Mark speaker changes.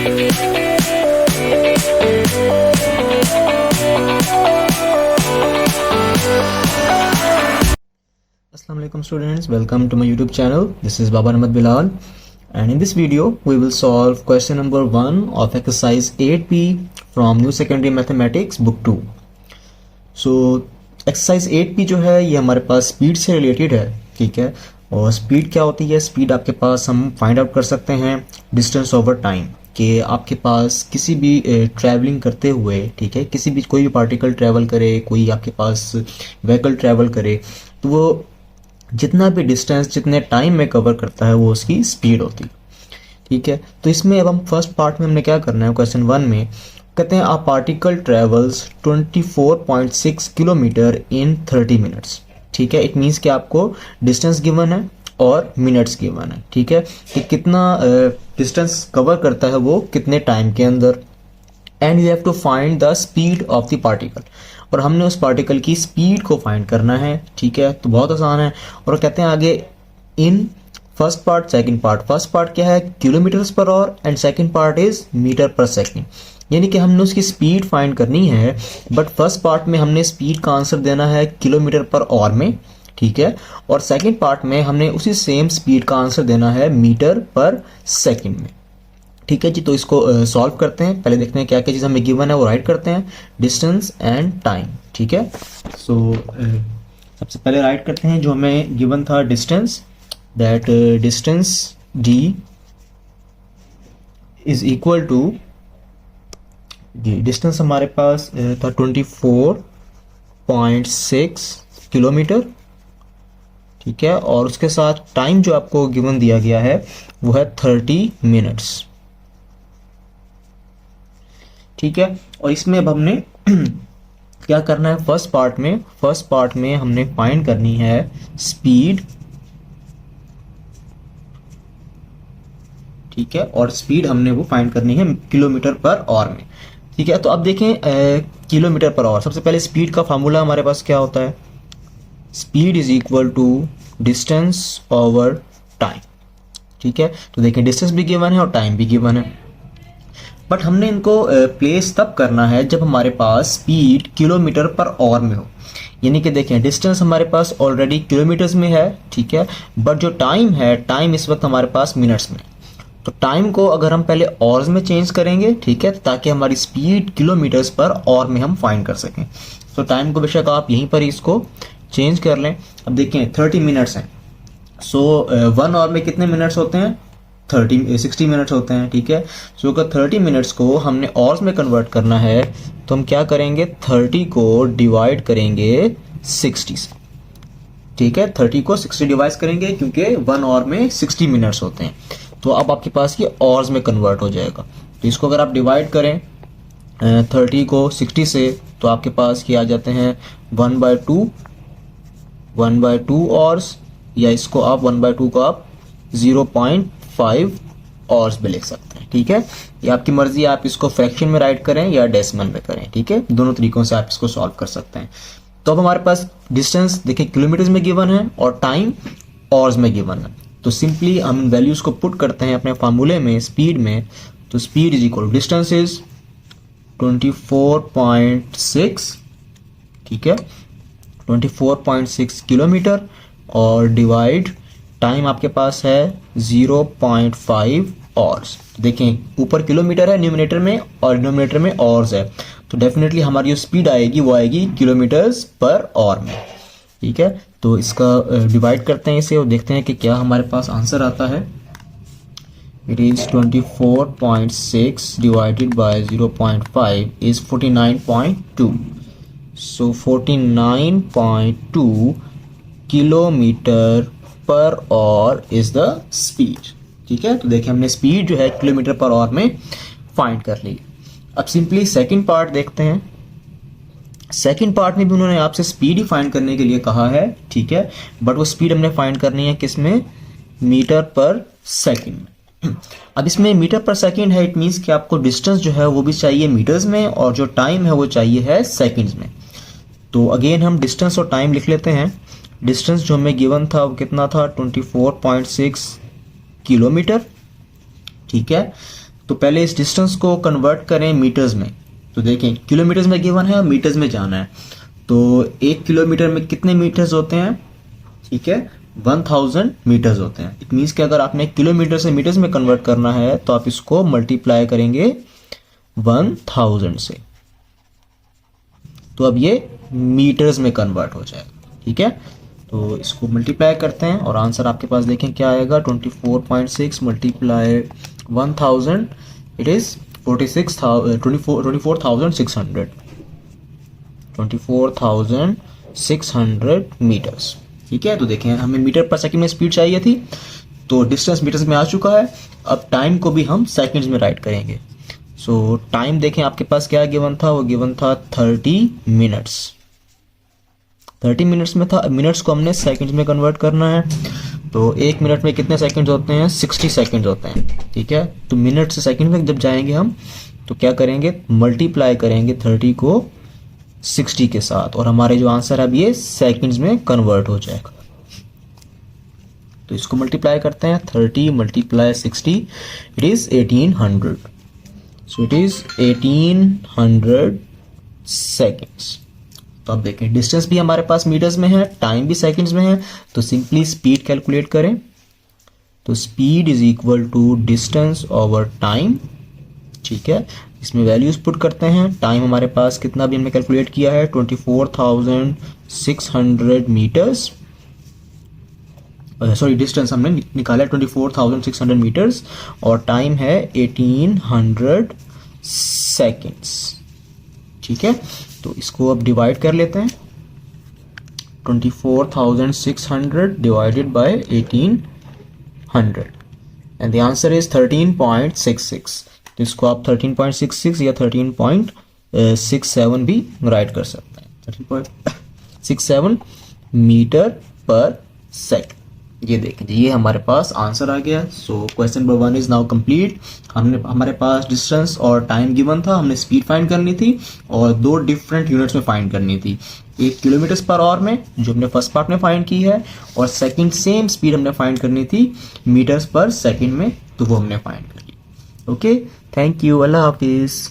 Speaker 1: Assalamu alaikum students, welcome to my YouTube channel. This is Baba Ahmed Bilal, and in this video we will solve question number 1 of exercise 8B from New Secondary Mathematics book 2. So exercise 8B जो है ये हमारे पास speed से related है, ठीक है। और speed क्या होती है? स्पीड आपके पास हम फाइंड आउट कर सकते हैं डिस्टेंस ओवर टाइम, कि आपके पास किसी भी ट्रैवलिंग करते हुए, ठीक है, किसी भी कोई भी पार्टिकल ट्रैवल करे, कोई आपके पास व्हीकल ट्रैवल करे, तो वो जितना भी डिस्टेंस जितने टाइम में कवर करता है वो उसकी स्पीड होती है, ठीक है। तो इसमें अब हम फर्स्ट पार्ट में हमने क्या करना है, क्वेश्चन 1 में कहते हैं a particle travels 24.6 kilometre in 30 minutes, ठीक है। इट मीन्स कि आपको डिस्टेंस गिवन है और मिनट्स गिवन है, ठीक है, कि कितना डिस्टेंस कवर करता है वो कितने टाइम के अंदर, and you have to find the speed of the particle, और हमने उस पार्टिकल की स्पीड को फाइंड करना है, ठीक है। तो बहुत आसान है। और कहते हैं आगे in first part second part, first part क्या है kilometres per hour and second part is metre per second, यानी कि हमने उसकी स्पीड फाइंड करनी है, बट फर्स्ट पार्ट में हमने स्पीड का आंसर देना है किलोमीटर पर आवर में, ठीक है, और सेकंड पार्ट में हमने उसी सेम स्पीड का आंसर देना है मीटर पर सेकंड में, ठीक है जी। तो इसको सॉल्व करते हैं। पहले देखते हैं क्या क्या चीज़ हमें गिवन है वो राइट करते हैं, डिस्टेंस एंड टाइम, ठीक है। सो सबसे पहले राइट करते हैं जो हमें गिवन था distance, that distance d is equal to जी, डिस्टेंस हमारे पास था 24.6 किलोमीटर, ठीक है, और उसके साथ टाइम जो आपको गिवन दिया गया है वो है 30 मिनट्स, ठीक है। और इसमें अब हमने क्या करना है, फर्स्ट पार्ट में हमने फाइंड करनी है स्पीड, ठीक है, और स्पीड हमने वो फाइंड करनी है किलोमीटर पर आवर में, ठीक है। तो अब देखें किलोमीटर पर आवर, सबसे पहले स्पीड का फार्मूला हमारे पास क्या होता है, speed is equal to distance over time, ठीक है। तो देखें डिस्टेंस भी गिवन है और टाइम भी गिवन है, बट हमने इनको प्लेस तब करना है जब हमारे पास स्पीड किलोमीटर पर आवर में हो, यानी कि देखें डिस्टेंस हमारे पास ऑलरेडी किलोमीटर्स में है, ठीक है, बट जो टाइम है, टाइम इस वक्त हमारे पास मिनट्स में, तो टाइम को अगर हम पहले आवर्स में चेंज करेंगे, ठीक है, ताकि हमारी स्पीड किलोमीटर्स पर आवर में हम फाइंड कर सकें। तो टाइम को बेशक आप यहीं पर ही इसको चेंज कर लें। अब देखें 30 मिनट्स हैं, सो 1 आवर में कितने मिनट्स होते हैं, 60 मिनट्स होते हैं, ठीक है। सो अगर 30 मिनट्स को हमने आवर्स में कन्वर्ट करना है तो हम क्या करेंगे, 30 को डिवाइड करेंगे 60 से, ठीक है, 30 को 60 डिवाइड करेंगे क्योंकि 1 आवर में 60 मिनट्स होते हैं, तो अब आपके पास ये आवर्स में कन्वर्ट हो जाएगा। तो इसको अगर आप डिवाइड करें 30 को 60 से, तो आपके पास क्या आ जाते हैं 1/2 आवर्स, या इसको आप 1/2 को आप 0.5 आवर्स में लिख सकते हैं, ठीक है। ये आपकी मर्जी है, आप इसको फ्रैक्शन में राइट करें या डेसिमल में करें, ठीक है, दोनों तरीकों से आप इसको सॉल्व कर सकते हैं। तो अब हमारे पास डिस्टेंस देखिए किलोमीटर्स में गिवन है और टाइम आवर्स में गिवन है, तो सिंपली हम वैल्यूज को पुट करते हैं अपने फार्मूले में स्पीड में। तो speed is equal distance is 24.6, ठीक है, 24.6 किलोमीटर, और डिवाइड टाइम आपके पास है 0.5 आवर्स। देखें ऊपर किलोमीटर है न्यूमरेटर में और डिनोमिनेटर में आवर्स है, तो डेफिनेटली हमारी जो स्पीड आएगी वो आएगी किलोमीटर्स पर आवर में, ठीक है। तो इसका डिवाइड करते हैं इसे और देखते हैं कि क्या हमारे पास आंसर आता है। It is 24.6 divided by 0.5 is 49.2, so 49.2 kilometre per hour is the speed, ठीक है। तो देखिए हमने स्पीड जो है किलोमीटर पर आवर में फाइंड कर ली। अब सिंपली सेकंड पार्ट देखते हैं। सेकंड पार्ट में भी उन्होंने आपसे स्पीड ही फाइंड करने के लिए कहा है, ठीक है, बट वो स्पीड हमने फाइंड करनी है किसमें, मीटर पर सेकंड में। अब इसमें मीटर पर सेकंड है, इट मीन्स कि आपको डिस्टेंस जो है वो भी चाहिए मीटर्स में और जो टाइम है वो चाहिए है सेकंड्स में। तो अगेन हम डिस्टेंस और टाइम लिख लेते हैं। डिस्टेंस जो हमें गिवन था वो कितना था 24.6 किलोमीटर, ठीक है। तो पहले इस डिस्टेंस को कन्वर्ट करें मीटर्स में। तो देखें किलोमीटर्स में गिवन है और मीटर्स में जाना है। तो 1 किलोमीटर में कितने मीटर्स होते हैं? ठीक है, 1000 मीटर्स होते हैं। इट मीन्स कि अगर आपने किलोमीटर से मीटर्स में कन्वर्ट करना है तो आप इसको मल्टीप्लाई करेंगे 1000 से, तो अब ये मीटर्स में कन्वर्ट हो जाएगा। ठीक है, तो इसको मल्टीप्लाई करते हैं और आंसर आपके पास देखें क्या आएगा। 24.6 मल्टीप्लाई 1000, इट इज 24,600 मीटर्स। ठीक है, तो देखें हमें मीटर पर सेकंड में स्पीड चाहिए थी, तो डिस्टेंस मीटर्स में आ चुका है। अब टाइम को भी हम सेकंड्स में राइट करेंगे। सो टाइम देखें आपके पास क्या गिवन था, वो गिवन था 30 मिनट्स। 30 मिनट्स में था, मिनट्स को हमने सेकंड्स में कन्वर्ट करना है। तो 1 मिनट में कितने सेकंड्स होते हैं? 60 सेकंड्स होते हैं। ठीक है, तो मिनट से सेकंड में जब जाएंगे हम तो क्या करेंगे, मल्टीप्लाई करेंगे 30 को 60 के साथ, और हमारे जो आंसर है अब ये सेकंड्स में कन्वर्ट हो जाएगा। तो इसको मल्टीप्लाई करते हैं, 30 multiply 60, it is 1800। So it is 1800 seconds. तो अब देखें डिस्टेंस भी हमारे पास मीटर्स में है, टाइम भी सेकंड्स में है, तो सिंपली स्पीड कैलकुलेट करें। तो speed is equal to distance over time. ठीक है, इसमें वैल्यूज पुट करते हैं। टाइम हमारे पास कितना भी हमने कैलकुलेट किया है, 24,600 मीटर्स। सॉरी, डिस्टेंस हमने निकाला है 24,600 मीटर्स और टाइम है 1800 सेकेंड्स। ठीक है, तो इसको अब डिवाइड कर लेते हैं। 24,600 divided by 1800 and the answer is 13.66। तो इसको आप 13.66 या 13.67 भी राइट कर सकते हैं। 13.67 मीटर पर सेकंड। ये देखें, ये हमारे पास आंसर आ गया। So question number 1 is now complete. हमारे पास डिस्टेंस और टाइम गिवन था, हमने स्पीड फाइंड करनी थी और 2 डिफरेंट यूनिट्स में फाइंड करनी थी। एक किलोमीटर्स पर आवर में जो हमने फर्स्ट पार्ट में फाइंड की है, और सेकंड सेम स्पीड हमने फाइंड करनी थी मीटर्स पर सेकंड में, तो वो हमने फाइंड कर ली। ओके, थैंक यू, अल्लाह हाफिज़।